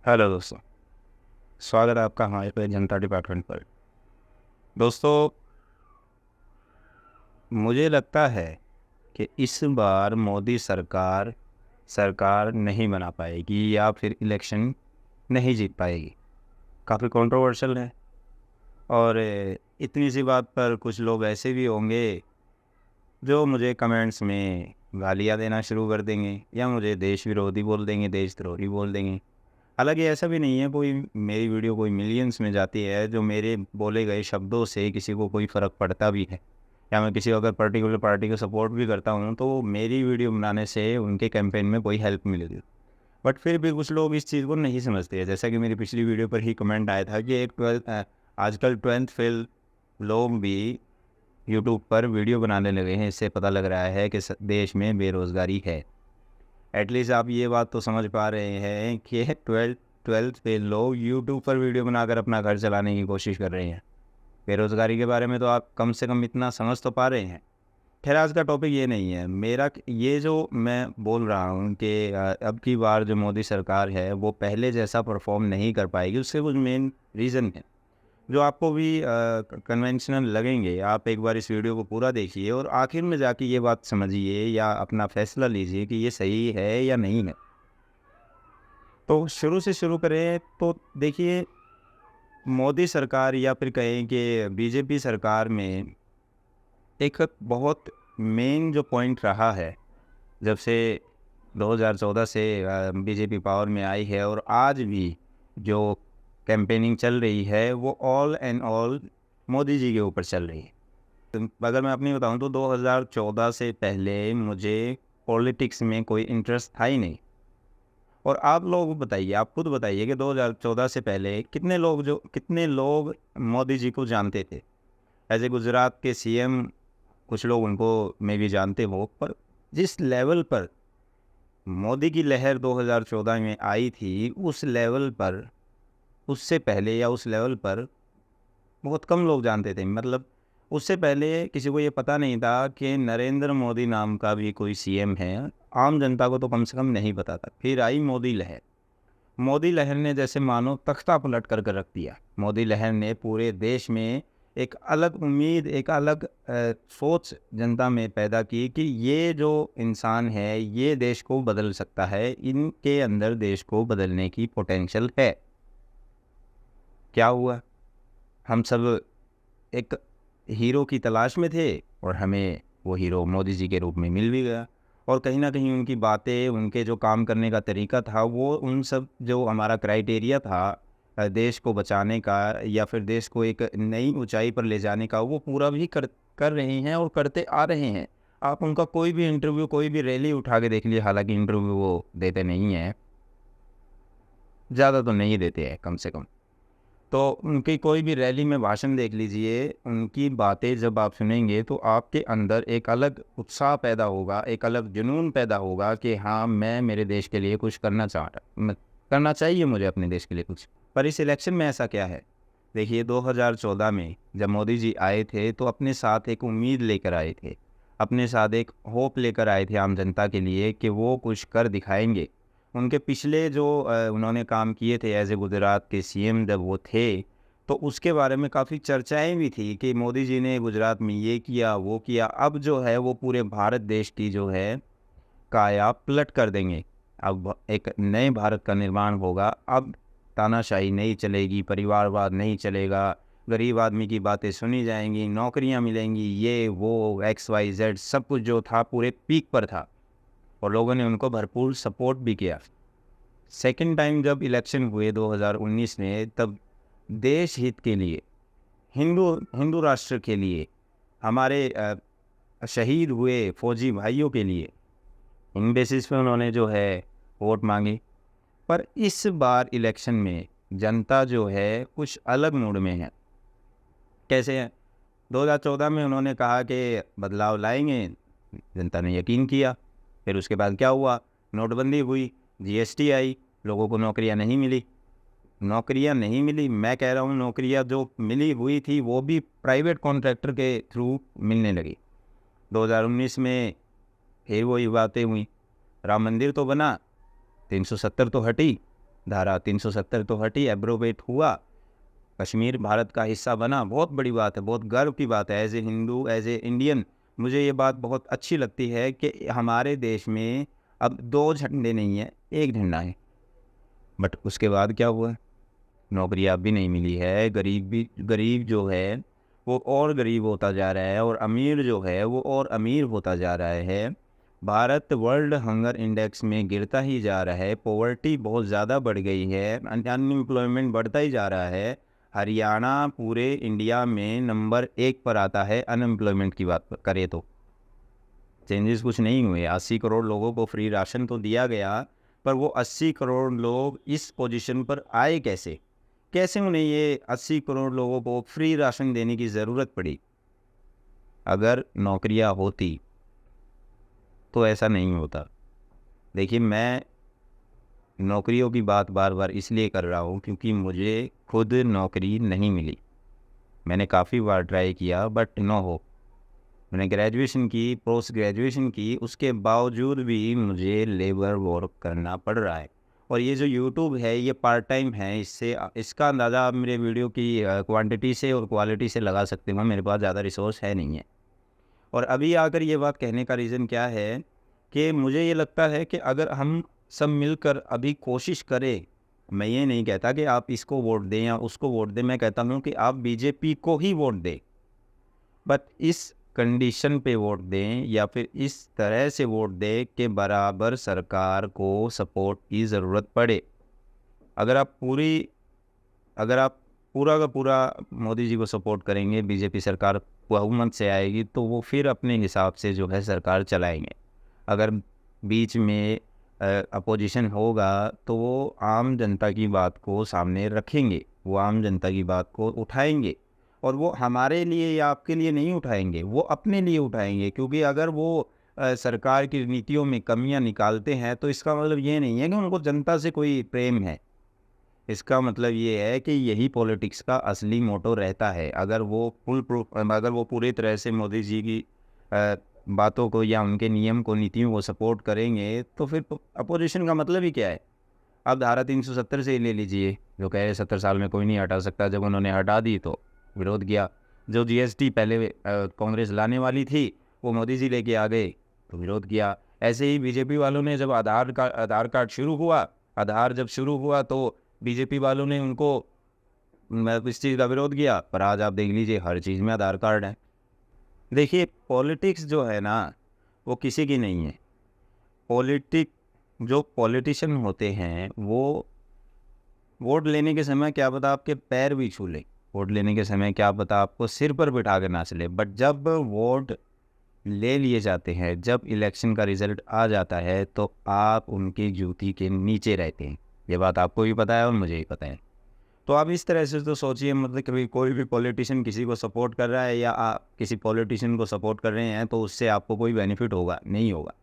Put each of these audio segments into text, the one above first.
Hello दोस्तों, स्वागत है आपका हमारे पे जनता डिपार्टमेंट पर। दोस्तों, मुझे लगता है कि इस बार मोदी सरकार सरकार नहीं बना पाएगी या फिर इलेक्शन नहीं जीत पाएगी। काफ़ी कंट्रोवर्शियल है। और इतनी सी बात पर कुछ लोग ऐसे भी होंगे जो मुझे कमेंट्स में गालियाँ देना शुरू कर देंगे या मुझे देश विरोधी बोल देंगे, देशद्रोही बोल देंगे। हालांकि ऐसा भी नहीं है, कोई मेरी वीडियो कोई मिलियंस में जाती है, जो मेरे बोले गए शब्दों से किसी को कोई फ़र्क पड़ता भी है या मैं किसी अगर पर्टिकुलर पार्टी को सपोर्ट भी करता हूँ तो मेरी वीडियो बनाने से उनके कैंपेन में कोई हेल्प मिलेगी। बट फिर भी कुछ लोग इस चीज़ को नहीं समझते हैं। जैसा कि मेरी पिछली वीडियो पर ही कमेंट आया था कि आजकल 12th फेल लोग भी यूट्यूब पर वीडियो बनाने लगे हैं। इससे पता लग रहा है कि देश में बेरोज़गारी है। एटलीस्ट आप ये बात तो समझ पा रहे हैं कि ट्वेल्थ पे लोग यूट्यूब पर वीडियो बनाकर अपना घर चलाने की कोशिश कर रहे हैं। बेरोज़गारी के बारे में तो आप कम से कम इतना समझ तो पा रहे हैं। खैर, आज का टॉपिक ये नहीं है मेरा। ये जो मैं बोल रहा हूँ कि अब की बार जो मोदी सरकार है वो पहले जैसा परफॉर्म नहीं कर पाएगी, उसके कुछ मेन रीज़न है जो आपको भी कन्वेंशनल लगेंगे। आप एक बार इस वीडियो को पूरा देखिए और आखिर में जाके ये बात समझिए या अपना फैसला लीजिए कि ये सही है या नहीं है। तो शुरू से शुरू करें तो देखिए, मोदी सरकार या फिर कहें कि बीजेपी सरकार में एक बहुत मेन जो पॉइंट रहा है, जब से 2014 से बीजेपी पावर में आई है और आज भी जो कैंपेनिंग चल रही है वो all and all Modi ji के ऊपर चल रही है। तो अगर मैं अपनी बताऊं तो 2014 से पहले मुझे पॉलिटिक्स में कोई इंटरेस्ट था ही नहीं। और आप लोग बताइए, आप खुद बताइए कि 2014 से पहले कितने लोग मोदी जी को जानते थे। एज ए गुजरात के सीएम कुछ लोग उनको मे भी जानते हो, पर जिस लेवल पर मोदी की लहर 2014 में आई थी उस लेवल पर, उससे पहले या उस लेवल पर बहुत कम लोग जानते थे। मतलब उससे पहले किसी को ये पता नहीं था कि नरेंद्र मोदी नाम का भी कोई सीएम है। आम जनता को तो कम से कम नहीं पता था। फिर आई मोदी लहर। मोदी लहर ने जैसे मानो तख्ता पलट कर रख दिया। मोदी लहर ने पूरे देश में एक अलग उम्मीद, एक अलग सोच जनता में पैदा की कि ये जो इंसान है ये देश को बदल सकता है, इनके अंदर देश को बदलने की पोटेंशियल है। क्या हुआ? हम सब एक हीरो की तलाश में थे और हमें वो हीरो मोदी जी के रूप में मिल भी गया। और कहीं ना कहीं उनकी बातें, उनके जो काम करने का तरीका था, वो उन सब जो हमारा क्राइटेरिया था देश को बचाने का या फिर देश को एक नई ऊंचाई पर ले जाने का, वो पूरा भी कर रहे हैं और करते आ रहे हैं। आप उनका कोई भी इंटरव्यू, कोई भी रैली उठा के देख लीजिए। हालांकि इंटरव्यू वो देते नहीं हैं, ज़्यादा तो नहीं देते हैं कम से कम। तो उनकी कोई भी रैली में भाषण देख लीजिए, उनकी बातें जब आप सुनेंगे तो आपके अंदर एक अलग उत्साह पैदा होगा, एक अलग जुनून पैदा होगा कि हाँ, मैं मेरे देश के लिए कुछ करना चाहिए मुझे अपने देश के लिए कुछ। पर इस इलेक्शन में ऐसा क्या है? देखिए, 2014 में जब मोदी जी आए थे तो अपने साथ एक उम्मीद लेकर आए थे, अपने साथ एक होप लेकर आए थे आम जनता के लिए कि वो कुछ कर दिखाएंगे। उनके पिछले जो उन्होंने काम किए थे एज ए गुजरात के सीएम जब वो थे, तो उसके बारे में काफ़ी चर्चाएं भी थी कि मोदी जी ने गुजरात में ये किया, वो किया। अब जो है वो पूरे भारत देश की जो है काया पलट कर देंगे। अब एक नए भारत का निर्माण होगा। अब तानाशाही नहीं चलेगी, परिवारवाद नहीं चलेगा, गरीब आदमी की बातें सुनी जाएंगी, नौकरियां मिलेंगी, ये वो एक्स वाई जेड सब कुछ जो था पूरे पीक पर था और लोगों ने उनको भरपूर सपोर्ट भी किया। सेकंड टाइम जब इलेक्शन हुए 2019 में, तब देश हित के लिए, हिंदू हिंदू राष्ट्र के लिए, हमारे शहीद हुए फौजी भाइयों के लिए, इन बेसिस पे उन्होंने जो है वोट मांगी। पर इस बार इलेक्शन में जनता जो है कुछ अलग मूड में है। कैसे है? 2014 में उन्होंने कहा कि बदलाव लाएंगे, जनता ने यकीन किया। फिर उसके बाद क्या हुआ? नोटबंदी हुई, जीएसटी आई, लोगों को नौकरियां नहीं मिली। नौकरियां नहीं मिली, मैं कह रहा हूँ नौकरियां जो मिली हुई थी वो भी प्राइवेट कॉन्ट्रैक्टर के थ्रू मिलने लगी। 2019 में फिर वही बातें हुई। राम मंदिर तो बना, 370 तो हटी, धारा 370 तो हटी, एब्रोवेट हुआ, कश्मीर भारत का हिस्सा बना। बहुत बड़ी बात है, बहुत गर्व की बात है। As a Hindu, as an Indian, मुझे ये बात बहुत अच्छी लगती है कि हमारे देश में अब 2 झंडे नहीं है, 1 झंडा है। बट उसके बाद क्या हुआ? नौकरियाँ भी नहीं मिली है, गरीब जो है वो और गरीब होता जा रहा है, और अमीर जो है वो और अमीर होता जा रहा है। भारत वर्ल्ड हंगर इंडेक्स में गिरता ही जा रहा है, पॉवर्टी बहुत ज़्यादा बढ़ गई है, अनएम्प्लॉयमेंट बढ़ता ही जा रहा है। हरियाणा पूरे इंडिया में नंबर 1 पर आता है अनएम्प्लॉयमेंट की बात करें तो। चेंजेस कुछ नहीं हुए। 80 करोड़ लोगों को फ्री राशन तो दिया गया, पर वो 80 करोड़ लोग इस पोजीशन पर आए कैसे? कैसे उन्हें ये 80 करोड़ लोगों को फ्री राशन देने की ज़रूरत पड़ी? अगर नौकरियां होती तो ऐसा नहीं होता। देखिए, मैं नौकरियों की बात बार बार इसलिए कर रहा हूँ क्योंकि मुझे खुद नौकरी नहीं मिली। मैंने काफ़ी बार ट्राई किया बट नो हो। मैंने ग्रेजुएशन की, पोस्ट ग्रेजुएशन की, उसके बावजूद भी मुझे लेबर वर्क करना पड़ रहा है। और ये जो यूट्यूब है ये पार्ट टाइम है, इससे इसका अंदाज़ा आप मेरे वीडियो की क्वांटिटी से और क्वालिटी से लगा सकते हो। मेरे पास ज़्यादा रिसोर्स है नहीं है। और अभी आकर ये बात कहने का रीज़न क्या है कि मुझे ये लगता है कि अगर हम सब मिलकर अभी कोशिश करें, मैं ये नहीं कहता कि आप इसको वोट दें या उसको वोट दें, मैं कहता हूँ कि आप बीजेपी को ही वोट दें, बट इस कंडीशन पे वोट दें या फिर इस तरह से वोट दें कि बराबर सरकार को सपोर्ट की ज़रूरत पड़े। अगर आप पूरा का पूरा मोदी जी को सपोर्ट करेंगे, बीजेपी सरकार बहुमत से आएगी तो वो फिर अपने हिसाब से जो है सरकार चलाएंगे। अगर बीच में अपोजिशन होगा तो वो आम जनता की बात को सामने रखेंगे, वो आम जनता की बात को उठाएंगे, और वो हमारे लिए या आपके लिए नहीं उठाएंगे, वो अपने लिए उठाएंगे। क्योंकि अगर वो सरकार की नीतियों में कमियां निकालते हैं तो इसका मतलब ये नहीं है कि उनको जनता से कोई प्रेम है। इसका मतलब ये है कि यही पॉलिटिक्स का असली मोटो रहता है। अगर वो पूरी तरह से मोदी जी की बातों को या उनके नियम को, नीतियों को सपोर्ट करेंगे तो फिर अपोजिशन का मतलब ही क्या है? अब धारा 370 से ही ले लीजिए, जो कह रहे 70 साल में कोई नहीं हटा सकता, जब उन्होंने हटा दी तो विरोध किया। जो जीएसटी पहले कांग्रेस लाने वाली थी वो मोदी जी लेके आ गए तो विरोध किया। ऐसे ही बीजेपी वालों ने जब आधार कार्ड जब शुरू हुआ तो बीजेपी वालों ने उनको इस चीज़ का विरोध किया, पर आज आप देख लीजिए हर चीज़ में आधार कार्ड है। देखिए, पॉलिटिक्स जो है ना वो किसी की नहीं है। जो पॉलिटिशियन होते हैं वो वोट लेने के समय क्या पता आपके पैर भी छू ले, वोट लेने के समय क्या पता आपको सिर पर बिठा के नाच ले, बट जब वोट ले लिए जाते हैं, जब इलेक्शन का रिजल्ट आ जाता है तो आप उनकी जूती के नीचे रहते हैं। ये बात आपको भी पता है और मुझे भी पता है। तो आप इस तरह से तो सोचिए, मतलब कभी कोई भी पॉलिटिशियन किसी को सपोर्ट कर रहा है या आप किसी पॉलिटिशियन को सपोर्ट कर रहे हैं तो उससे आपको कोई बेनिफिट होगा नहीं होगा।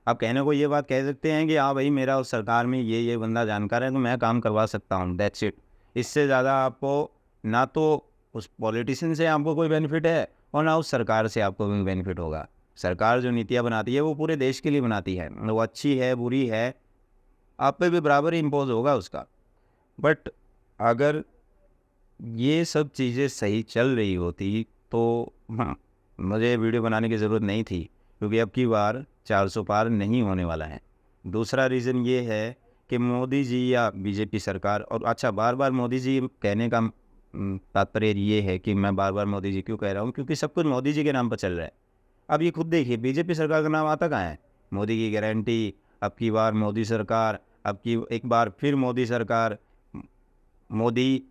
आप कहने को ये बात कह सकते हैं कि हाँ भाई, मेरा उस सरकार में ये बंदा जानकार है तो मैं काम करवा सकता हूँ, दैट्स इट। इससे ज़्यादा आपको ना तो उस पॉलिटिशियन से आपको कोई बेनिफिट है और ना उस सरकार से आपको कोई बेनिफिट होगा। सरकार जो नीतियाँ बनाती है वो पूरे देश के लिए बनाती है, वो अच्छी है बुरी है, आप पे भी बराबर ही इम्पोज होगा उसका। बट अगर ये सब चीज़ें सही चल रही होती तो हाँ, मुझे वीडियो बनाने की ज़रूरत नहीं थी, क्योंकि अब की बार 400 पार नहीं होने वाला है। दूसरा रीज़न ये है कि मोदी जी या बीजेपी सरकार, और अच्छा बार बार मोदी जी कहने का तात्पर्य ये है कि मैं बार बार मोदी जी क्यों कह रहा हूँ, क्योंकि सब कुछ मोदी जी के नाम पर चल रहा है। अब ये खुद देखिए, बीजेपी सरकार का नाम आता कहाँ है? मोदी की गारंटी, अब की बार मोदी सरकार, अब की एक बार फिर मोदी सरकार, मोदी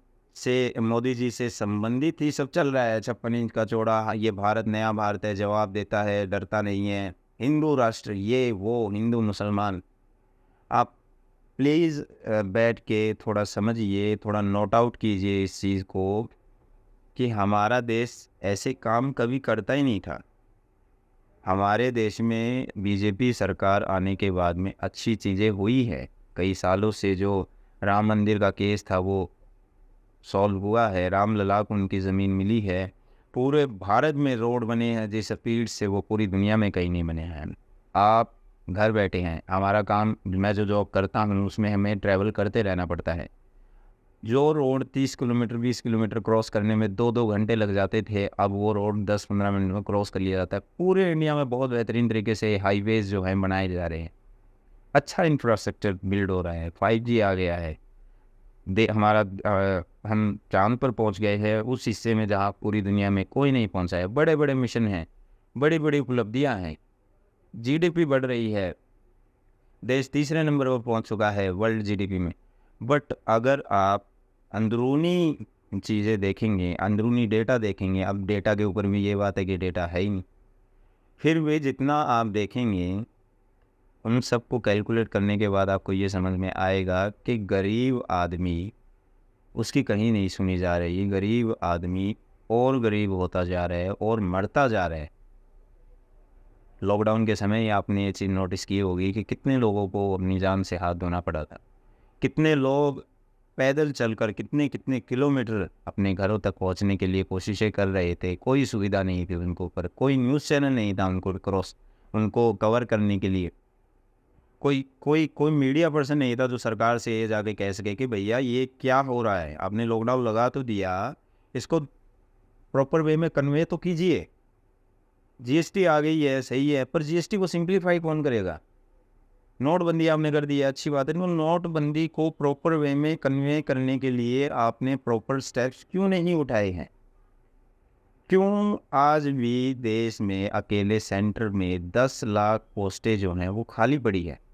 जी से संबंधित ही सब चल रहा है। 56 इंच का चौड़ा, हाँ, ये भारत नया भारत है, जवाब देता है, डरता नहीं है, हिंदू राष्ट्र, ये वो, हिंदू मुसलमान। आप प्लीज़ बैठ के थोड़ा समझिए, थोड़ा नोट आउट कीजिए इस चीज़ को कि हमारा देश ऐसे काम कभी करता ही नहीं था। हमारे देश में बीजेपी सरकार आने के बाद में अच्छी चीज़ें हुई है। कई सालों से जो राम मंदिर का केस था वो सॉल्व हुआ है, रामलला को उनकी ज़मीन मिली है, पूरे भारत में रोड बने हैं जिस स्पीड से वो पूरी दुनिया में कहीं नहीं बने हैं। आप घर बैठे हैं। हमारा काम, मैं जो जॉब करता हूँ उसमें हमें ट्रैवल करते रहना पड़ता है। जो रोड 30 किलोमीटर 20 किलोमीटर क्रॉस करने में 2-2 घंटे लग जाते थे, अब वो रोड 10-15 मिनट में क्रॉस कर लिया जाता है। पूरे इंडिया में बहुत बेहतरीन तरीके से हाईवेज़ जो हैं बनाए जा रहे हैं। अच्छा इंफ्रास्ट्रक्चर बिल्ड हो रहा है, 5G आ गया है। हमारा हम चाँद पर पहुँच गए हैं, उस हिस्से में जहाँ पूरी दुनिया में कोई नहीं पहुँचा है। बड़े-बड़े मिशन हैं, बड़ी-बड़ी उपलब्धियाँ हैं, जीडीपी बढ़ रही है, देश तीसरे नंबर पर पहुँच चुका है वर्ल्ड जीडीपी में। बट अगर आप अंदरूनी चीज़ें देखेंगे, अंदरूनी डेटा देखेंगे, अब डेटा के ऊपर भी ये बात है कि डेटा है ही नहीं। फिर भी जितना आप देखेंगे, उन सबको कैलकुलेट करने के बाद आपको ये समझ में आएगा कि गरीब आदमी, उसकी कहीं नहीं सुनी जा रही। गरीब आदमी और गरीब होता जा रहा है और मरता जा रहा है। लॉकडाउन के समय ही आपने ये चीज़ नोटिस की होगी कि कितने लोगों को अपनी जान से हाथ धोना पड़ा था। कितने लोग पैदल चलकर कितने-कितने किलोमीटर अपने घरों तक पहुंचने के लिए कोशिशें कर रहे थे। कोई सुविधा नहीं थी उनको ऊपर, कोई न्यूज़ चैनल नहीं था उनको कवर करने के लिए। कोई मीडिया पर्सन नहीं था जो सरकार से ये जाके कह सके कि भैया ये क्या हो रहा है, आपने लॉकडाउन लगा तो दिया, इसको प्रॉपर वे में कन्वे तो कीजिए। जीएसटी आ गई है, सही है, पर जीएसटी को सिंप्लीफाई कौन करेगा? नोटबंदी आपने कर दी है, अच्छी बात है, तो नोटबंदी को प्रॉपर वे में कन्वे करने के लिए आपने प्रॉपर स्टेप्स क्यों नहीं उठाए हैं? क्यों आज भी देश में अकेले सेंटर में 10 लाख पोस्टें जो हैं वो खाली पड़ी है?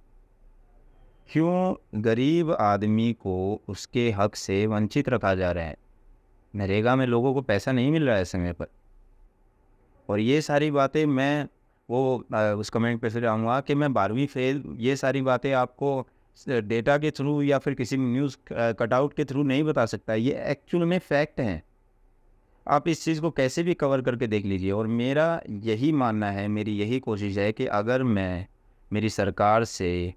क्यों गरीब आदमी को उसके हक से वंचित रखा जा रहा है? नरेगा में लोगों को पैसा नहीं मिल रहा है समय पर। और ये सारी बातें मैं उस कमेंट पे फिर आऊँगा कि मैं 12वीं फेल, ये सारी बातें आपको डेटा के थ्रू या फिर किसी न्यूज़ कटआउट के थ्रू नहीं बता सकता। ये एक्चुअल में फैक्ट हैं। आप इस चीज़ को कैसे भी कवर करके देख लीजिए। और मेरा यही मानना है, मेरी यही कोशिश है कि अगर मैं मेरी सरकार से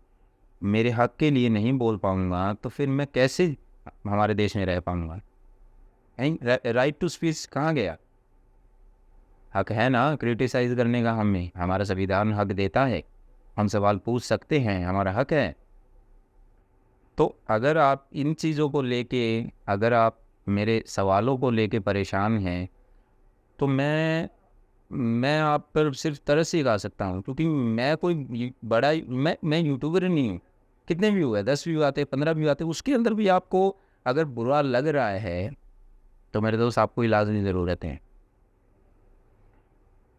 मेरे हक के लिए नहीं बोल पाऊँगा तो फिर मैं कैसे हमारे देश में रह पाऊँगा? राइट टू स्पीच कहाँ गया? हक है ना क्रिटिसाइज़ करने का हमें, हमारा संविधान हक देता है, हम सवाल पूछ सकते हैं, हमारा हक है। तो अगर आप इन चीज़ों को लेके, अगर आप मेरे सवालों को लेके परेशान हैं, तो मैं आप पर सिर्फ तरस ही खा सकता हूँ, क्योंकि मैं कोई बड़ा मैं यूट्यूबर ही नहीं हूँ। कितने व्यू है? 10 व्यू आते हैं, 15 व्यू आते हैं, उसके अंदर भी आपको अगर बुरा लग रहा है तो मेरे दोस्त आपको इलाज की ज़रूरत है।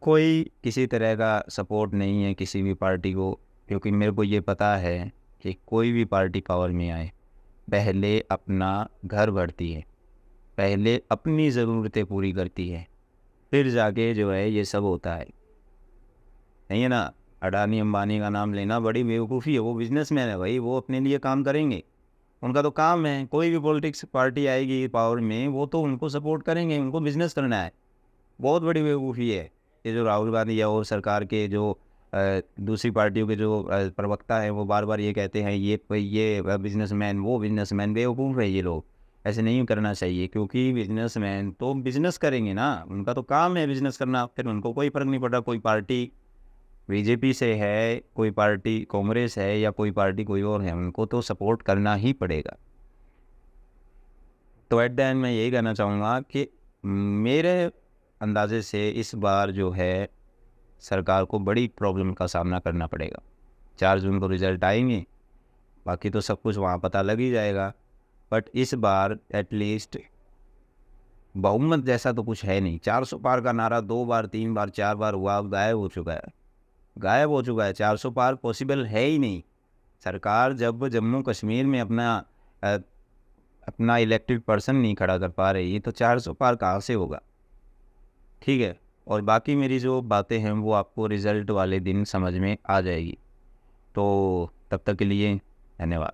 कोई किसी तरह का सपोर्ट नहीं है किसी भी पार्टी को, क्योंकि मेरे को ये पता है कि कोई भी पार्टी पावर में आए, पहले अपना घर भरती है, पहले अपनी ज़रूरतें पूरी करती है, फिर जाके जो है ये सब होता है। नहीं है ना? अडानी अंबानी का नाम लेना बड़ी बेवकूफ़ी है। वो बिजनेसमैन है भाई, वो अपने लिए काम करेंगे, उनका तो काम है। कोई भी पॉलिटिक्स पार्टी आएगी पावर में, वो तो उनको सपोर्ट करेंगे, उनको बिजनेस करना है। बहुत बड़ी बेवकूफ़ी है। ये जो राहुल गांधी या और सरकार के जो दूसरी पार्टियों के जो प्रवक्ता हैं, वो बार-बार ये कहते हैं ये बिज़नेसमैन, वो बिज़नेसमैन, बेवकूफ़ है ये लोग। ऐसे नहीं करना चाहिए, क्योंकि बिज़नेसमैन तो बिज़नेस करेंगे ना, उनका तो काम है बिज़नेस करना। फिर उनको कोई फ़र्क नहीं पड़ रहा कोई पार्टी बीजेपी से है, कोई पार्टी कांग्रेस है या कोई पार्टी कोई और है, उनको तो सपोर्ट करना ही पड़ेगा। तो एट द एंड मैं यही कहना चाहूँगा कि मेरे अंदाजे से इस बार जो है सरकार को बड़ी प्रॉब्लम का सामना करना पड़ेगा। 4 जून को रिज़ल्ट आएंगे, बाकी तो सब कुछ वहाँ पता लग ही जाएगा। बट इस बार एटलीस्ट बहुमत जैसा तो कुछ है नहीं। 400 पार का नारा 2 बार 3 बार 4 बार हुआ, अब गायब हो चुका है, गायब हो चुका है। 400 पार पॉसिबल है ही नहीं। सरकार जब जम्मू कश्मीर में अपना इलेक्टेड पर्सन नहीं खड़ा कर पा रही, तो 400 पार कहाँ से होगा? ठीक है। और बाकी मेरी जो बातें हैं वो आपको रिज़ल्ट वाले दिन समझ में आ जाएगी। तो तब तक के लिए धन्यवाद।